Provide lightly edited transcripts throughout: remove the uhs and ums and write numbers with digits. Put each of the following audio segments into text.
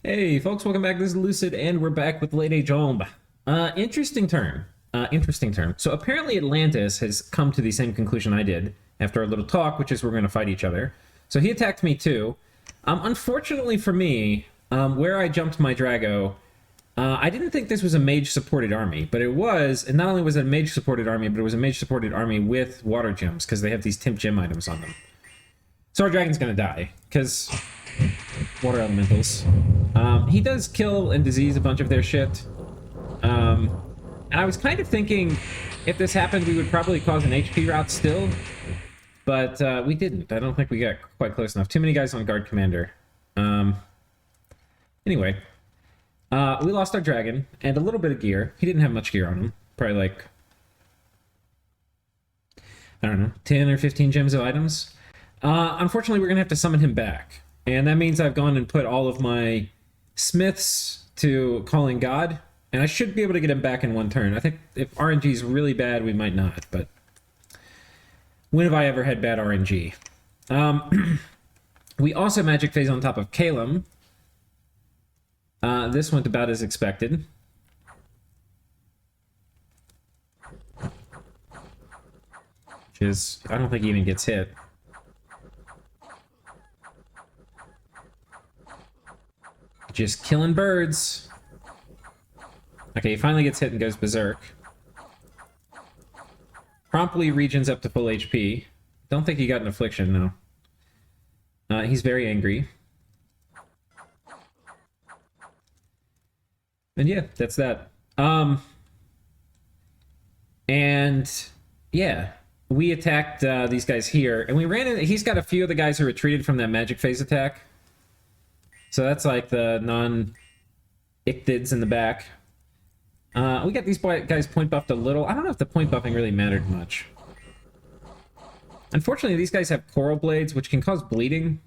Hey folks, welcome back. This is Lucid, and we're back with Late Age Home. Interesting turn. Interesting turn. So apparently Atlantis has come to the same conclusion I did after our little talk, which is we're going to fight each other. So he attacked me too. Unfortunately for me, where I jumped my Drago, I didn't think this was a mage-supported army, but it was, and not only was it a mage-supported army, but it was a mage-supported army with water gems, because they have these temp gem items on them. So our dragon's going to die, because water elementals. He does kill and disease a bunch of their shit. And I was kind of thinking if this happened, we would probably cause an HP rout still. But we didn't. I don't think we got quite close enough. Too many guys on guard commander. Anyway. We lost our dragon and a little bit of gear. He didn't have much gear on him. Probably like, I don't know, 10 or 15 gems of items. Unfortunately, we're going to have to summon him back. And that means I've gone and put all of my smiths to calling God. And I should be able to get him back in one turn. I think if RNG is really bad, we might not. But when have I ever had bad RNG? We also magic phase on top of Calum. This went about as expected. Which is, I don't think he even gets hit. Just killing birds. Okay, he finally gets hit and goes berserk. Promptly regions up to full HP. Don't think he got an affliction, no. He's very angry. And yeah, that's that. And yeah, we attacked these guys here, and we ran in. He's got a few of the guys who retreated from that magic phase attack. So that's like the non-ichthids in the back. We got these guys point buffed a little. I don't know if the point buffing really mattered much. Unfortunately, these guys have coral blades, which can cause bleeding.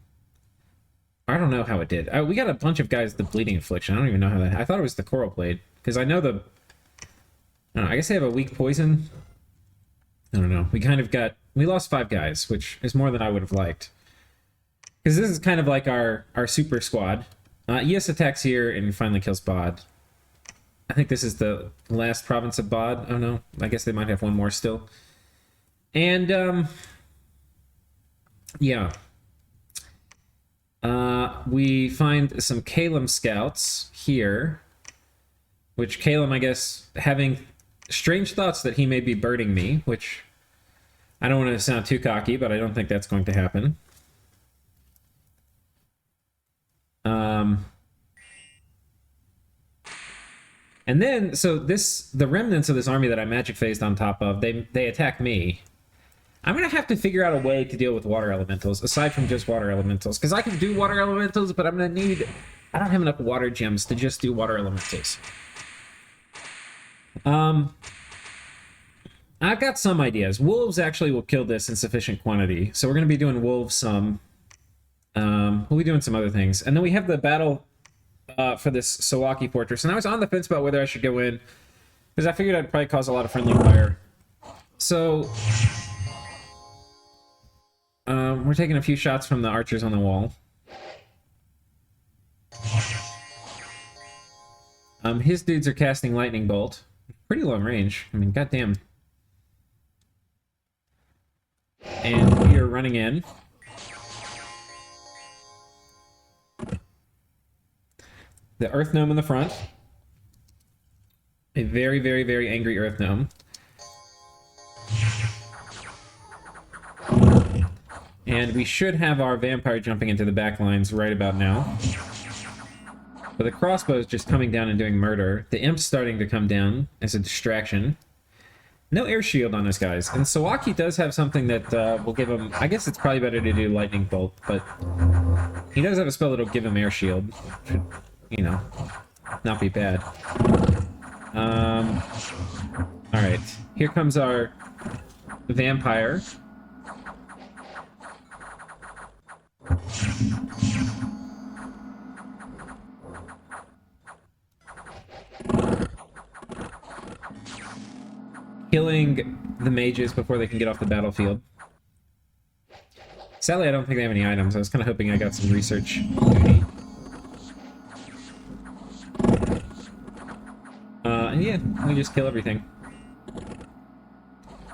I don't know how it did. We got a bunch of guys with the bleeding affliction. I don't even know how that... I thought it was the coral blade, because I know the... I don't know, I guess they have a weak poison. I don't know. We kind of got... We lost 5 guys, which is more than I would have liked. Because this is kind of like our super squad. ES attacks here and finally kills Bod. I think this is the last province of Bod. Oh no, I guess they might have one more still. And, yeah. We find some Calum scouts here. Which Calum, I guess, having strange thoughts that he may be birding me, which I don't want to sound too cocky, but I don't think that's going to happen. And then, so the remnants of this army that I magic phased on top of, they attack me. I'm going to have to figure out a way to deal with water elementals, aside from just water elementals. Because I can do water elementals, but I'm going to need... I don't have enough water gems to just do water elementals. I've got some ideas. Wolves actually will kill this in sufficient quantity. So we're going to be doing wolves some. We'll be doing some other things. And then we have the battle for this Sawaki fortress. And I was on the fence about whether I should go in, because I figured I'd probably cause a lot of friendly fire. So... we're taking a few shots from the archers on the wall. His dudes are casting lightning bolt. Pretty long range. I mean, goddamn. And we are running in. The Earth Gnome in the front. A very, very, very angry Earth Gnome. And we should have our vampire jumping into the back lines right about now. But the crossbow is just coming down and doing murder. The imp's starting to come down as a distraction. No air shield on us, guys. And Sawaki does have something that will give him... I guess it's probably better to do lightning bolt, but he does have a spell that'll give him air shield. Should, you know, not be bad. Alright. Here comes our vampire. Killing the mages before they can get off the battlefield. Sadly, I don't think they have any items. I was kind of hoping I got some research duty. And yeah, we just kill everything.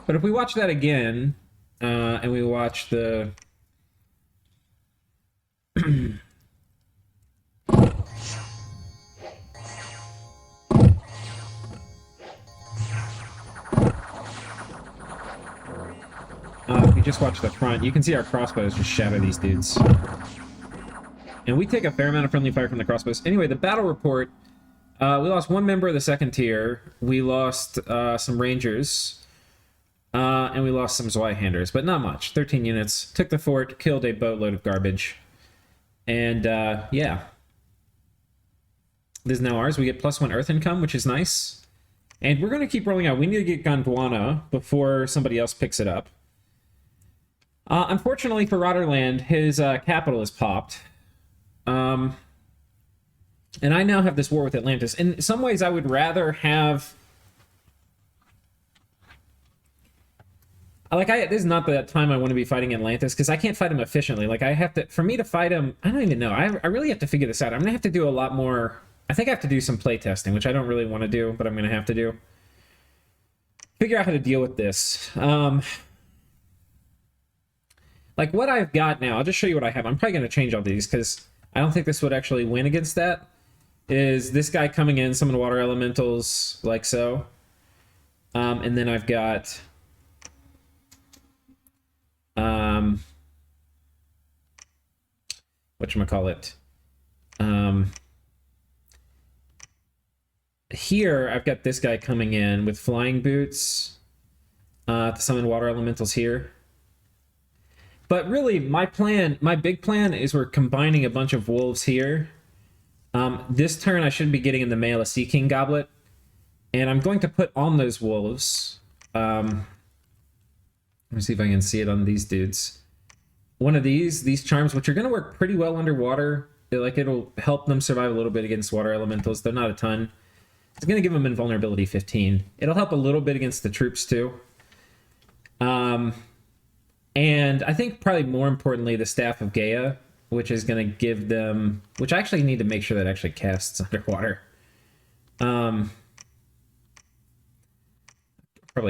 But if we watch that again, and we watch the... if we just watch the front, you can see our crossbows just shatter these dudes. And we take a fair amount of friendly fire from the crossbows. Anyway, the battle report, we lost one member of the second tier, we lost some rangers, and we lost some Zweihanders, but not much. 13 units. Took the fort, killed a boatload of garbage. And, yeah. This is now ours. We get +1 earth income, which is nice. And we're going to keep rolling out. We need to get Gondwana before somebody else picks it up. Unfortunately for Rotterdam, his capital is popped. And I now have this war with Atlantis. In some ways, I would rather have... Like, this is not the time I want to be fighting Atlantis, because I can't fight him efficiently. Like, I have to... For me to fight him... I don't even know. I really have to figure this out. I'm going to have to do a lot more... I think I have to do some playtesting, which I don't really want to do, but I'm going to have to do. Figure out how to deal with this. Like, what I've got now... I'll just show you what I have. I'm probably going to change all these, because... I don't think this would actually win against that. Is this guy coming in, summon water elementals, like so. And then I've got... whatchamacallit? Here, I've got this guy coming in with flying boots to summon water elementals here. But really, my big plan is we're combining a bunch of wolves here. This turn, I should be getting in the mail a Sea King Goblet. And I'm going to put on those wolves. Let me see if I can see it on these dudes. One of these charms, which are going to work pretty well underwater. It'll help them survive a little bit against water elementals, though not a ton. It's going to give them invulnerability 15. It'll help a little bit against the troops, too. And I think probably more importantly, the Staff of Gaia, which is going to give them... Which I actually need to make sure that actually casts underwater. Probably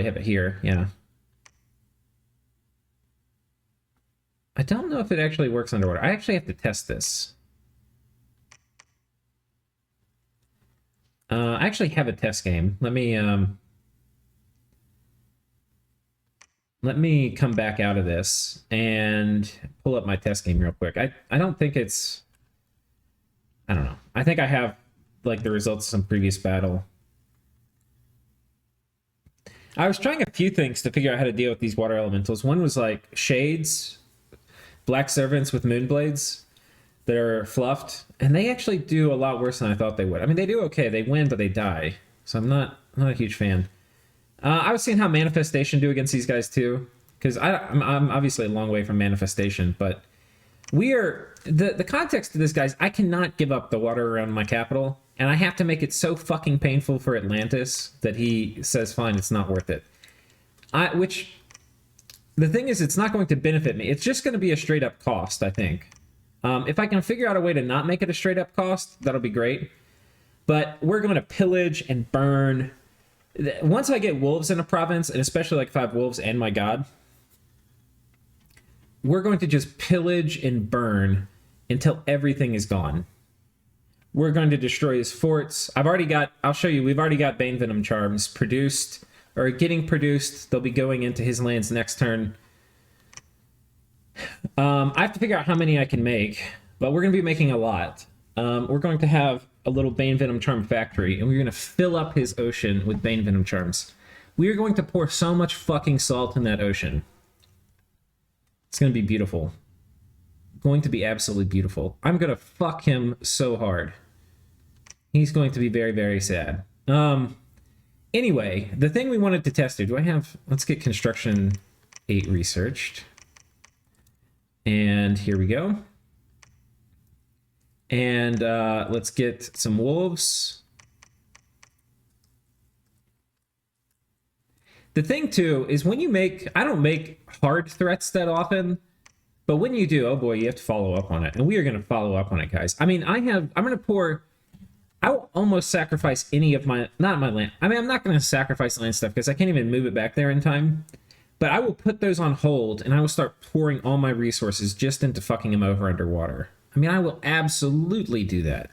have it here, yeah. I don't know if it actually works underwater. I actually have to test this. I actually have a test game. Let me come back out of this and pull up my test game real quick. I don't think it's... I don't know. I think I have, like, the results of some previous battle. I was trying a few things to figure out how to deal with these water elementals. One was, like, shades, black servants with moonblades that are fluffed, and they actually do a lot worse than I thought they would. I mean, they do okay. They win, but they die. So I'm not a huge fan. I was seeing how Manifestation do against these guys, too. Because I'm obviously a long way from Manifestation, but we are... The context of this, guys, I cannot give up the water around my capital, and I have to make it so fucking painful for Atlantis that he says, fine, it's not worth it. Which... The thing is, it's not going to benefit me. It's just going to be a straight-up cost, I think. If I can figure out a way to not make it a straight-up cost, that'll be great. But we're going to pillage and burn... Once I get wolves in a province, and especially like 5 wolves and my god, we're going to just pillage and burn until everything is gone. We're going to destroy his forts. I'll show you, we've already got Bane Venom charms produced, or getting produced. They'll be going into his lands next turn. I have to figure out how many I can make, but we're going to be making a lot. We're going to have a little Bane Venom charm factory, and we're going to fill up his ocean with Bane Venom charms. We are going to pour so much fucking salt in that ocean. It's going to be beautiful. Going to be absolutely beautiful. I'm going to fuck him so hard. He's going to be very, very sad. Anyway, the thing we wanted to test here, let's get Construction 8 researched. And here we go. And let's get some wolves. The thing, too, is when you make... I don't make hard threats that often, but when you do, oh boy, you have to follow up on it. And we are going to follow up on it, guys. I mean, I'm going to pour... I will almost sacrifice any of my, not my land. I mean, I'm not going to sacrifice land stuff because I can't even move it back there in time. But I will put those on hold and I will start pouring all my resources just into fucking him over underwater. I mean, I will absolutely do that.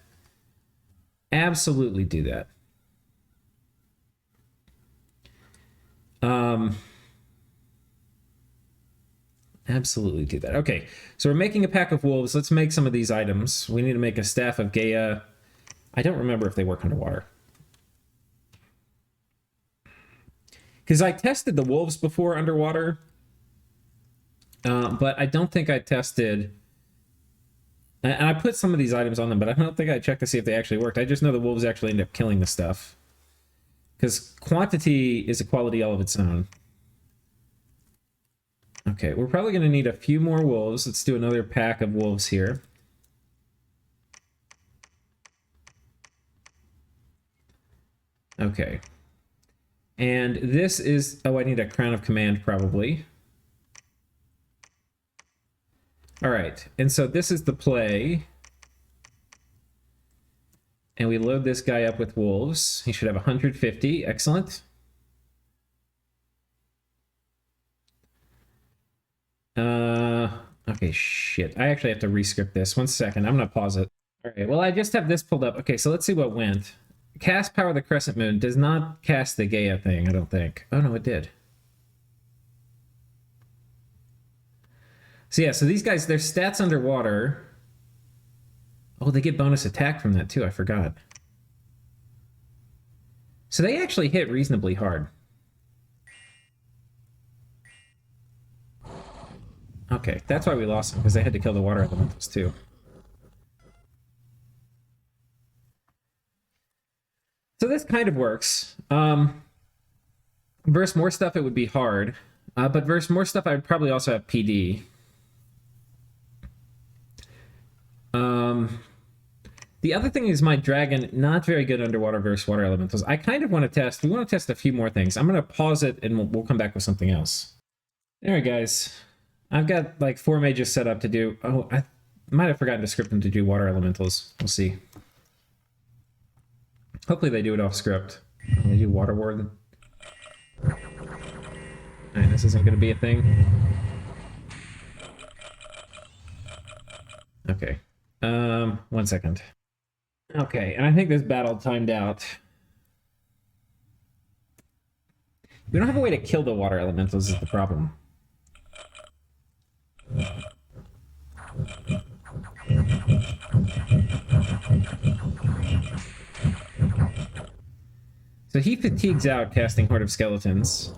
Absolutely do that. Absolutely do that. Okay, so we're making a pack of wolves. Let's make some of these items. We need to make a staff of Gaia. I don't remember if they work underwater. Because I tested the wolves before underwater. But I don't think I tested... And I put some of these items on them, but I don't think I checked to see if they actually worked. I just know the wolves actually end up killing the stuff. Because quantity is a quality all of its own. Okay, we're probably going to need a few more wolves. Let's do another pack of wolves here. Okay. And this is... Oh, I need a crown of command, probably. All right, and so this is the play. And we load this guy up with wolves. He should have 150. Excellent. Okay, shit. I actually have to rescript this. 1 second. I'm going to pause it. All right, well, I just have this pulled up. Okay, so let's see what went. Cast Power of the Crescent Moon does not cast the Gaia thing, I don't think. Oh, no, it did. So yeah, so these guys, their stats underwater... Oh, they get bonus attack from that too, I forgot. So they actually hit reasonably hard. Okay, that's why we lost them, because they had to kill the water elementals too. So this kind of works. Versus more stuff, it would be hard. But versus more stuff, I would probably also have PD. The other thing is my dragon, not very good underwater versus water elementals. I kind of want to test, we want to test a few more things. I'm going to pause it and we'll come back with something else. All right, guys. I've got like 4 mages set up to do, oh, I might have forgotten to script them to do water elementals. We'll see. Hopefully they do it off script. Oh, they do water ward. All right, this isn't going to be a thing. Okay. 1 second. Okay, and I think this battle timed out. We don't have a way to kill the water elementals is the problem. So he fatigues out casting Horde of Skeletons.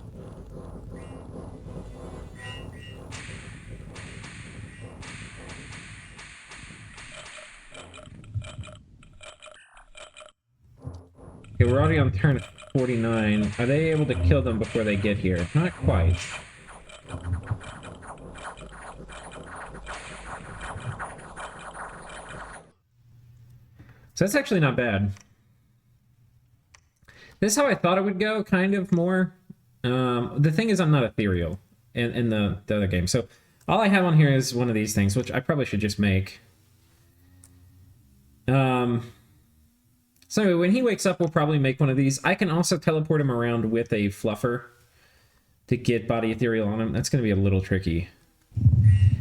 Okay, we're already on turn 49. Are they able to kill them before they get here? Not quite. So that's actually not bad. This is how I thought it would go, kind of more. The thing is I'm not ethereal in the other game. So all I have on here is one of these things, which I probably should just make. So anyway, when he wakes up, we'll probably make one of these. I can also teleport him around with a fluffer to get body ethereal on him. That's going to be a little tricky.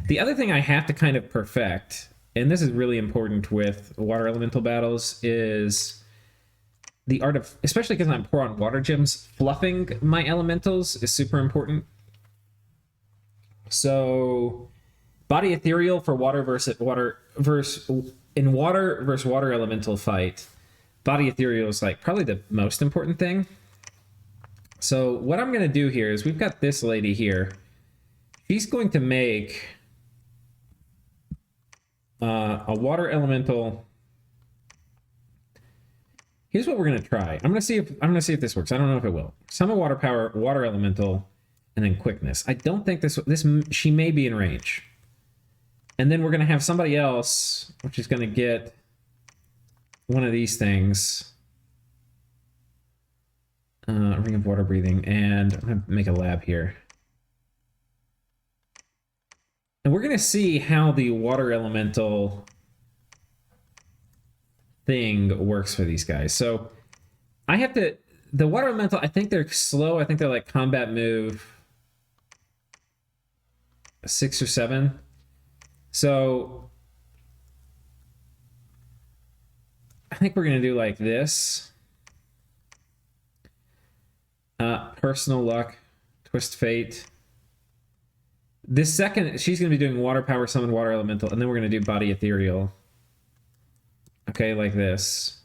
The other thing I have to kind of perfect, and this is really important with water elemental battles, is the art of, especially because I'm poor on water gems, fluffing my elementals is super important. So body ethereal for water versus water elemental fight. Body ethereal is like probably the most important thing. So what I'm going to do here is we've got this lady here. She's going to make a water elemental. Here's what we're going to try. I'm going to see if this works. I don't know if it will. Summon water power, water elemental, and then quickness. I don't think this she may be in range. And then we're going to have somebody else, which is going to get one of these things. Ring of water breathing, and I'm going to make a lab here. And we're going to see how the water elemental thing works for these guys. So I have to... The water elemental, I think they're slow. I think they're like combat move 6 or 7. So I think we're going to do like this. Personal luck, twist fate. This second, she's going to be doing water power, summon water elemental, and then we're going to do body ethereal. Okay, like this.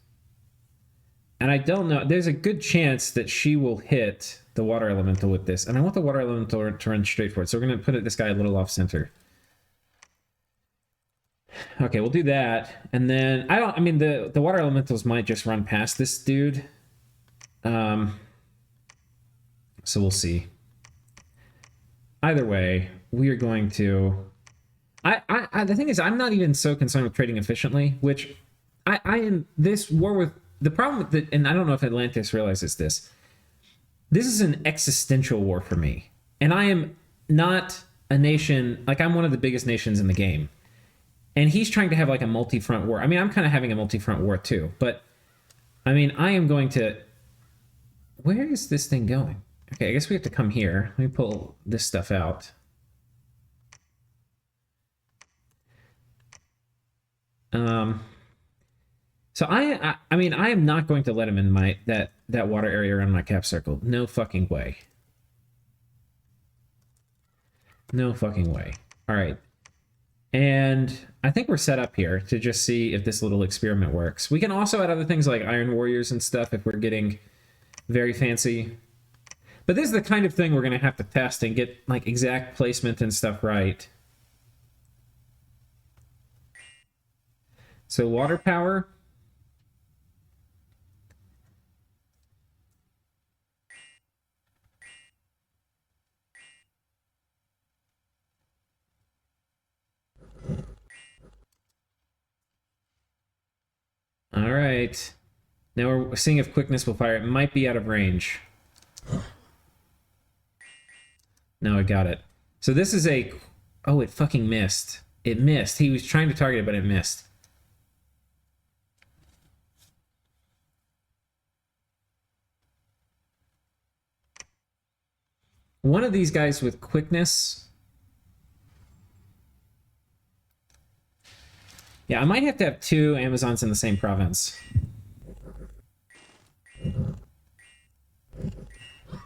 And I don't know, there's a good chance that she will hit the water elemental with this. And I want the water elemental to run straight for it. So we're going to put this guy a little off center. Okay, we'll do that. And then, I mean, the water elementals might just run past this dude. So we'll see. Either way, we are going to... the thing is, I'm not even so concerned with trading efficiently, which I am... This war with... The problem with the... And I don't know if Atlantis realizes this. This is an existential war for me. And I am not a nation... Like, I'm one of the biggest nations in the game. And he's trying to have, like, a multi-front war. I mean, I'm kind of having a multi-front war, too. But, I mean, I am going to... Where is this thing going? Okay, I guess we have to come here. Let me pull this stuff out. So I mean, I am not going to let him in my that water area around my cap circle. No fucking way. No fucking way. All right. And I think we're set up here to just see if this little experiment works. We can also add other things like Iron Warriors and stuff if we're getting very fancy. But this is the kind of thing we're going to have to test and get like exact placement and stuff right. So water power. All right. Now we're seeing if quickness will fire. It might be out of range. No, I got it. So this is a... Oh, it fucking missed. It missed. He was trying to target it, but it missed. One of these guys with quickness... Yeah, I might have to have 2 Amazons in the same province.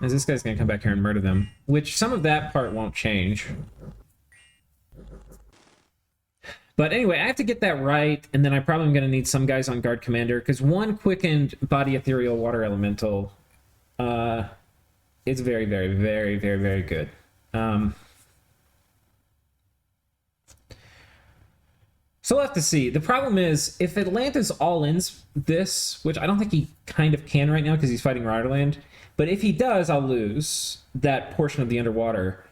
As this guy's going to come back here and murder them. Which, some of that part won't change. But anyway, I have to get that right, and then I probably am going to need some guys on guard commander, because 1 quickened body ethereal water elemental is very, very, very, very, very good. So we'll have to see. The problem is, if Atlantis all-ins this, which I don't think he kind of can right now because he's fighting Riderland, but if he does, I'll lose that portion of the underwater.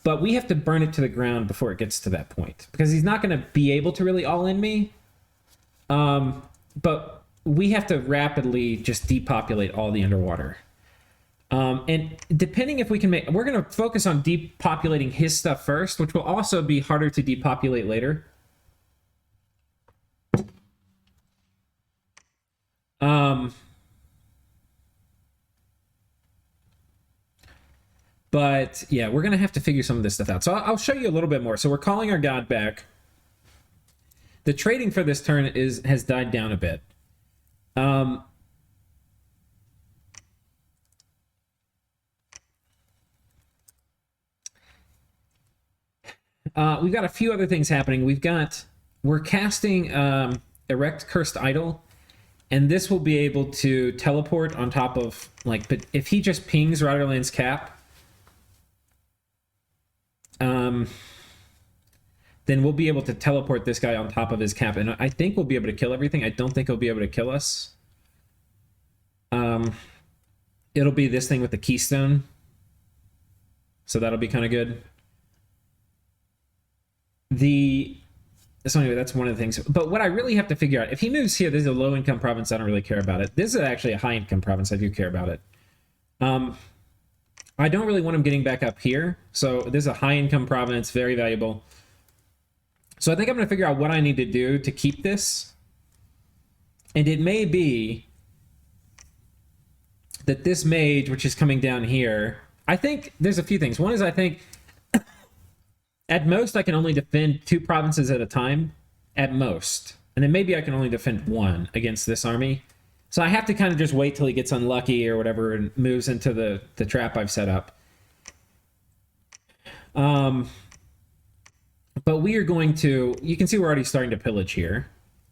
But we have to burn it to the ground before it gets to that point, because he's not going to be able to really all-in me. But we have to rapidly just depopulate all the underwater. And depending if we can make... We're going to focus on depopulating his stuff first, which will also be harder to depopulate later. But yeah, we're going to have to figure some of this stuff out. So I'll show you a little bit more. So we're calling our god back. The trading for this turn has died down a bit. We've got a few other things happening. We're casting Erect Cursed Idol, and this will be able to teleport on top of, like, but if he just pings Riderland's cap, then we'll be able to teleport this guy on top of his cap, and I think we'll be able to kill everything. I don't think he'll be able to kill us. It'll be this thing with the keystone, so that'll be kind of good. So anyway, that's one of the things. But what I really have to figure out, if he moves here, this is a low-income province, I don't really care about it. This is actually a high-income province, I do care about it. I don't really want him getting back up here. So this is a high-income province, very valuable. So I think I'm going to figure out what I need to do to keep this. And it may be that this mage, which is coming down here, I think there's a few things. One is I think at most I can only defend 2 provinces at a time, at most. And then maybe I can only defend 1 against this army. So I have to kind of just wait till he gets unlucky or whatever and moves into the trap I've set up. But we are going to, you can see we're already starting to pillage here.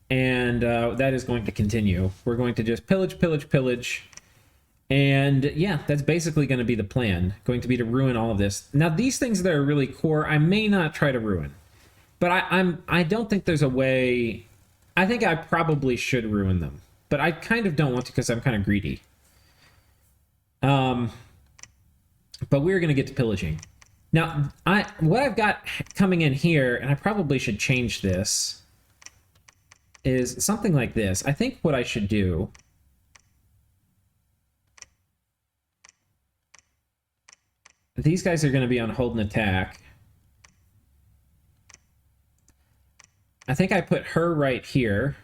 And that is going to continue. We're going to just pillage, pillage, pillage. And yeah, that's basically going to be the plan. Going to be to ruin all of this. Now, these things that are really core, I may not try to ruin. But I don't think there's a way... I think I probably should ruin them. But I kind of don't want to because I'm kind of greedy. But we're going to get to pillaging. Now, what I've got coming in here, and I probably should change this, is something like this. I think what I should do... These guys are going to be on hold and attack. I think I put her right here.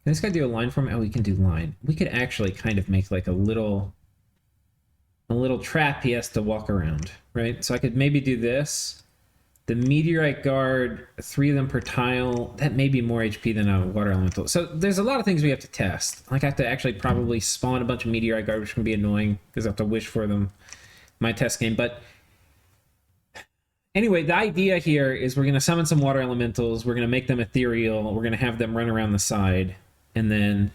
Can this guy do a line for me? Oh, we can do line. We could actually kind of make like a little trap he has to walk around, right? So I could maybe do this. The Meteorite Guard, 3 of them per tile. That may be more HP than a Water Elemental. So there's a lot of things we have to test. Like I have to actually probably spawn a bunch of Meteorite Guard, which can be annoying because I have to wish for them my test game. But anyway, the idea here is we're going to summon some Water Elementals. We're going to make them ethereal. We're going to have them run around the side. And then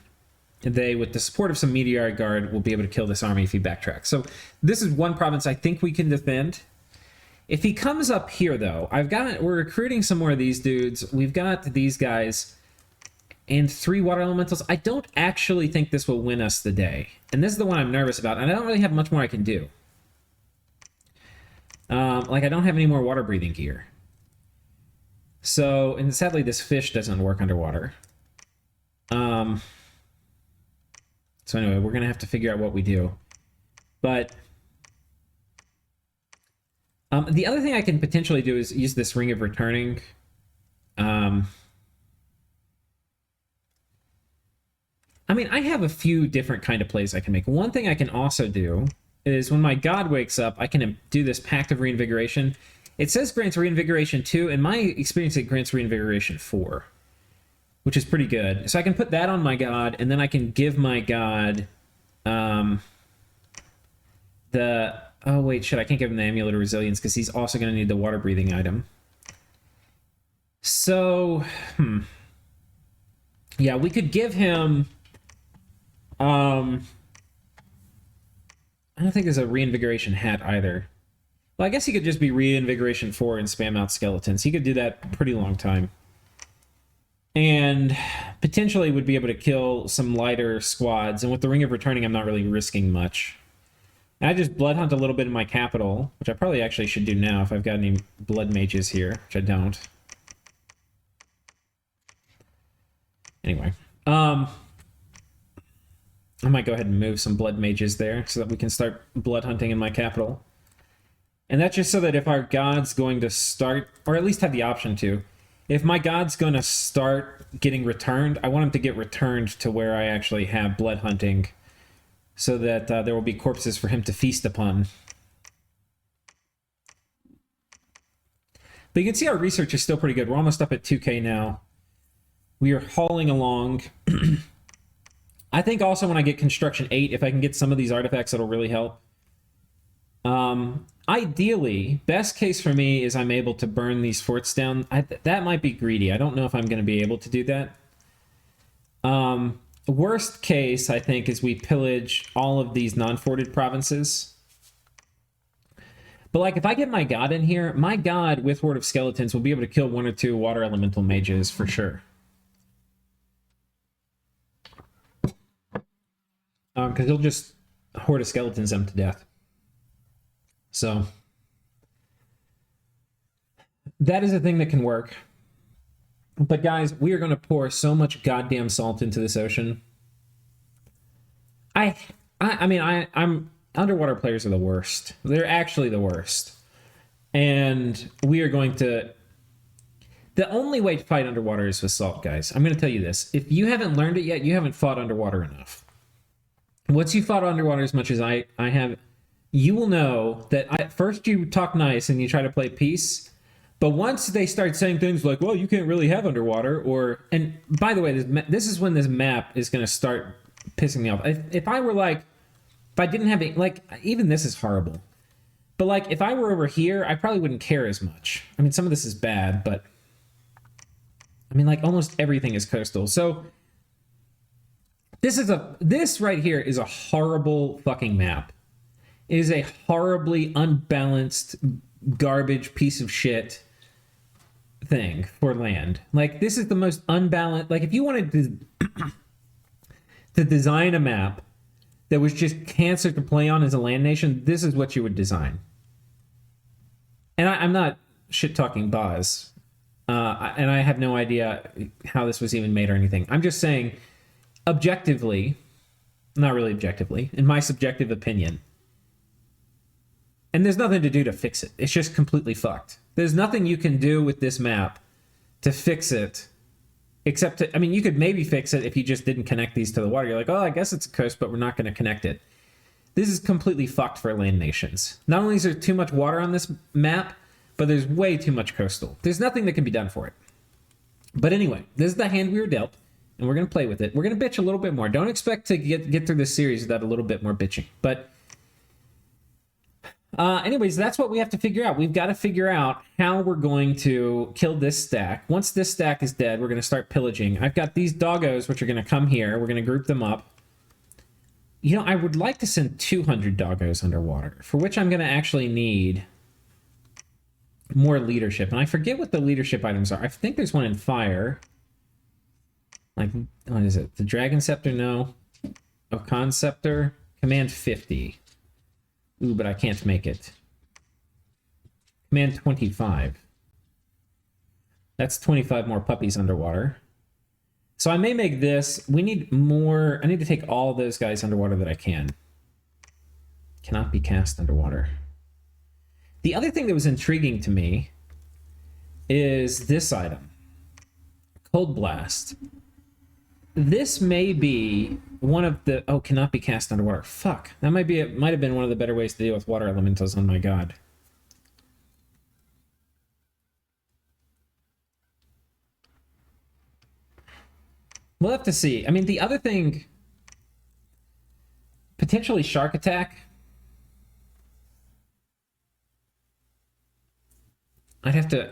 they, with the support of some Meteorite Guard, will be able to kill this army if he backtracks. So this is one province I think we can defend. If he comes up here, though, we're recruiting some more of these dudes. We've got these guys and 3 Water Elementals. I don't actually think this will win us the day. And this is the one I'm nervous about. And I don't really have much more I can do. Like, I don't have any more water breathing gear. So, and sadly, this fish doesn't work underwater. So anyway, we're going to have to figure out what we do. But... the other thing I can potentially do is use this Ring of Returning. I mean, I have a few different kind of plays I can make. One thing I can also do is when my god wakes up, I can do this Pact of Reinvigoration. It says grants Reinvigoration 2. In my experience, it grants Reinvigoration 4, which is pretty good. So I can put that on my god, and then I can give my god oh, wait, shit, I can't give him the Amulet of Resilience because he's also going to need the water-breathing item. So, yeah, we could give him... I don't think there's a Reinvigoration hat either. Well, I guess he could just be Reinvigoration 4 and spam out skeletons. He could do that a pretty long time. And potentially would be able to kill some lighter squads. And with the Ring of Returning, I'm not really risking much. I just blood hunt a little bit in my capital, which I probably actually should do now if I've got any blood mages here, which I don't. Anyway, I might go ahead and move some blood mages there so that we can start blood hunting in my capital. And that's just so that if our god's going to start, or at least have the option to, if my god's going to start getting returned, I want him to get returned to where I actually have blood hunting, so that there will be corpses for him to feast upon. But you can see our research is still pretty good. We're almost up at 2K now. We are hauling along. I think also when I get Construction 8, if I can get some of these artifacts, that'll really help. Ideally, best case for me is I'm able to burn these forts down. That might be greedy. I don't know if I'm going to be able to do that. Worst case, I think, is we pillage all of these non-forted provinces. But, like, if I get my god in here, my god with Horde of Skeletons will be able to kill 1 or 2 Water Elemental mages for sure. Because he'll just Horde of Skeletons them to death. So, that is a thing that can work. But guys, we are going to pour so much goddamn salt into this ocean. I'm underwater players are the worst. They're actually the worst. And we are going to... The only way to fight underwater is with salt, guys. I'm going to tell you this. If you haven't learned it yet, you haven't fought underwater enough. Once you fought underwater as much as I have, you will know that at first you talk nice and you try to play peace, but once they start saying things like, well, you can't really have underwater, or... And by the way, this is when this map is going to start pissing me off. If I were like... If I didn't have it... Like, even this is horrible. But like, if I were over here, I probably wouldn't care as much. I mean, some of this is bad, but... I mean, like, almost everything is coastal. So... This right here is a horrible fucking map. It is a horribly unbalanced garbage piece of shit thing for land. Like, this is the most unbalanced... Like, if you wanted to design a map that was just cancer to play on as a land nation, this is what you would design. And I'm not shit-talking Boz. And I have no idea how this was even made or anything. I'm just saying, objectively, not really objectively, in my subjective opinion, and there's nothing to do to fix it. It's just completely fucked. There's nothing you can do with this map to fix it, except to, I mean, you could maybe fix it if you just didn't connect these to the water. You're like, oh, I guess it's a coast, but we're not going to connect it. This is completely fucked for land nations. Not only is there too much water on this map, but there's way too much coastal. There's nothing that can be done for it. But anyway, this is the hand we were dealt, and we're going to play with it. We're going to bitch a little bit more. Don't expect to get through this series without a little bit more bitching. But anyways, that's what we have to figure out. We've got to figure out how we're going to kill this stack. Once this stack is dead, we're going to start pillaging. I've got these doggos, which are going to come here. We're going to group them up. You know, I would like to send 200 doggos underwater, for which I'm going to actually need more leadership. And I forget what the leadership items are. I think there's one in fire. Like, what is it? The Dragon Scepter? No. Okan Scepter? Command 50. Ooh, but I can't make it. Command 25. That's 25 more puppies underwater. So I may make this. We need more. I need to take all those guys underwater that I can. Cannot be cast underwater. The other thing that was intriguing to me is this item. Cold Blast. This may be one of the... Oh, cannot be cast underwater. Fuck. That might be... It might have been one of the better ways to deal with water elementals. Oh my god. We'll have to see. I mean, the other thing... Potentially Shark Attack. I'd have to...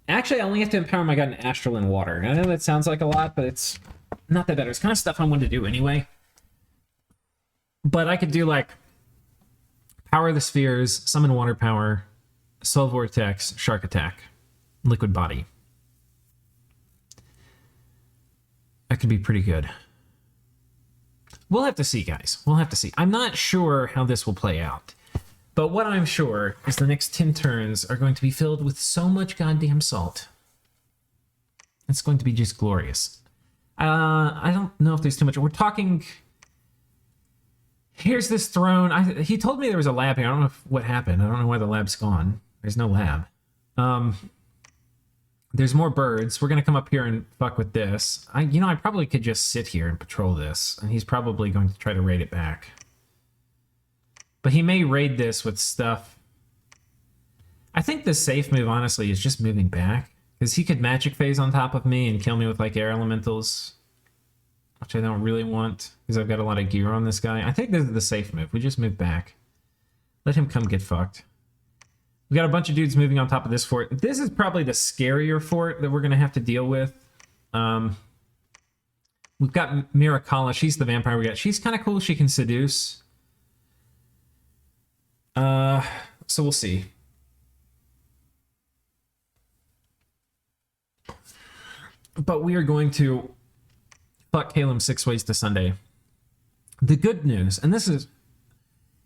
Actually, I only have to empower my god in Astral and Water. I know that sounds like a lot, but it's not that bad. It's kind of stuff I wanted to do anyway. But I could do, like, Power the Spheres, Summon Water Power, Soul Vortex, Shark Attack, Liquid Body. That could be pretty good. We'll have to see, guys. We'll have to see. I'm not sure how this will play out. But what I'm sure is the next 10 turns are going to be filled with so much goddamn salt. It's going to be just glorious. I don't know if there's too much. We're talking... Here's this throne. He told me there was a lab here. I don't know what happened. I don't know why the lab's gone. There's no lab. There's more birds. We're going to come up here and fuck with this. I probably could just sit here and patrol this. And he's probably going to try to raid it back. But he may raid this with stuff. I think the safe move, honestly, is just moving back. Because he could magic phase on top of me and kill me with, like, air elementals. Which I don't really want. Because I've got a lot of gear on this guy. I think this is the safe move. We just move back. Let him come get fucked. We got a bunch of dudes moving on top of this fort. This is probably the scarier fort that we're going to have to deal with. We've got Miracala. She's the vampire we got. She's kind of cool. She can seduce. So we'll see. But we are going to fuck Calum 6 ways to Sunday. The good news, and this is...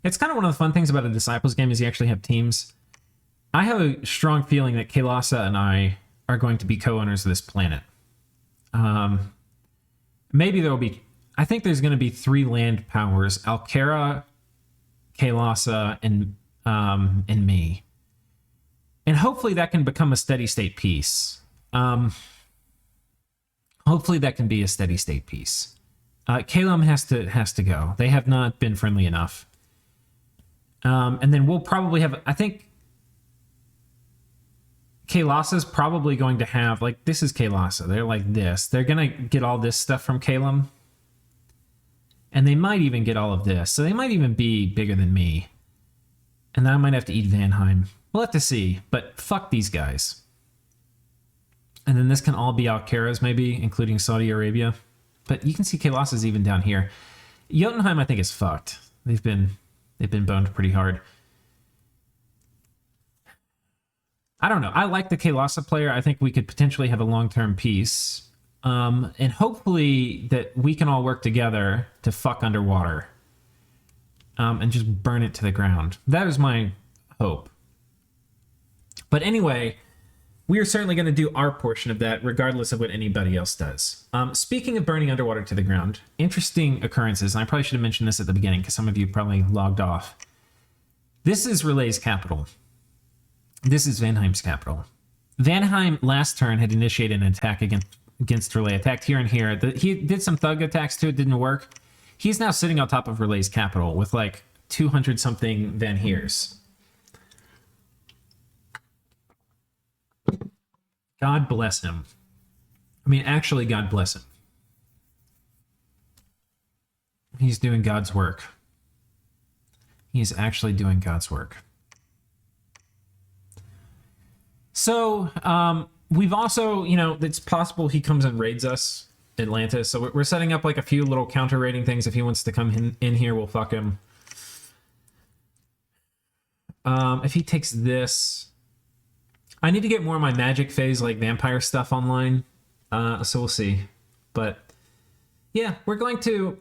It's kind of one of the fun things about a Disciples game is you actually have teams. I have a strong feeling that Kailasa and I are going to be co-owners of this planet. Maybe there will be... I think there's going to be 3 land powers. Alkera, Kailasa, and me. And hopefully that can become a steady state peace. Hopefully that can be a steady state peace. Kalum has to go. They have not been friendly enough. And then we'll probably have, I think Kailasa is probably going to have, like, this is Kailasa. They're like this. They're going to get all this stuff from Kalum. And they might even get all of this. So they might even be bigger than me. And then I might have to eat Vanheim. We'll have to see. But fuck these guys. And then this can all be Alcaraz, maybe, including Saudi Arabia. But you can see Kailasa's even down here. Jotunheim, I think, is fucked. They've been boned pretty hard. I don't know. I like the Kailasa player. I think we could potentially have a long-term peace. And hopefully that we can all work together to fuck underwater. And just burn it to the ground. That is my hope. But anyway, we are certainly going to do our portion of that, regardless of what anybody else does. Speaking of burning underwater to the ground, interesting occurrences, and I probably should have mentioned this at the beginning, because some of you probably logged off. This is Relay's capital. This is Vanheim's capital. Vanheim last turn had initiated an attack against Relay. Attacked here and here. He did some thug attacks too. It didn't work. He's now sitting on top of Relay's capital with like 200-something Van Heers. God bless him. I mean, actually, God bless him. He's doing God's work. He's actually doing God's work. So, we've also, it's possible he comes and raids us, Atlantis. So we're setting up like a few little counter raiding things. If he wants to come in here, we'll fuck him. If he takes this, I need to get more of my magic phase, like vampire stuff online. So we'll see. But yeah, we're gonna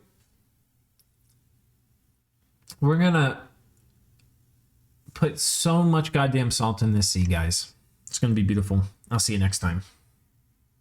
put so much goddamn salt in this sea, guys. It's gonna be beautiful. I'll see you next time.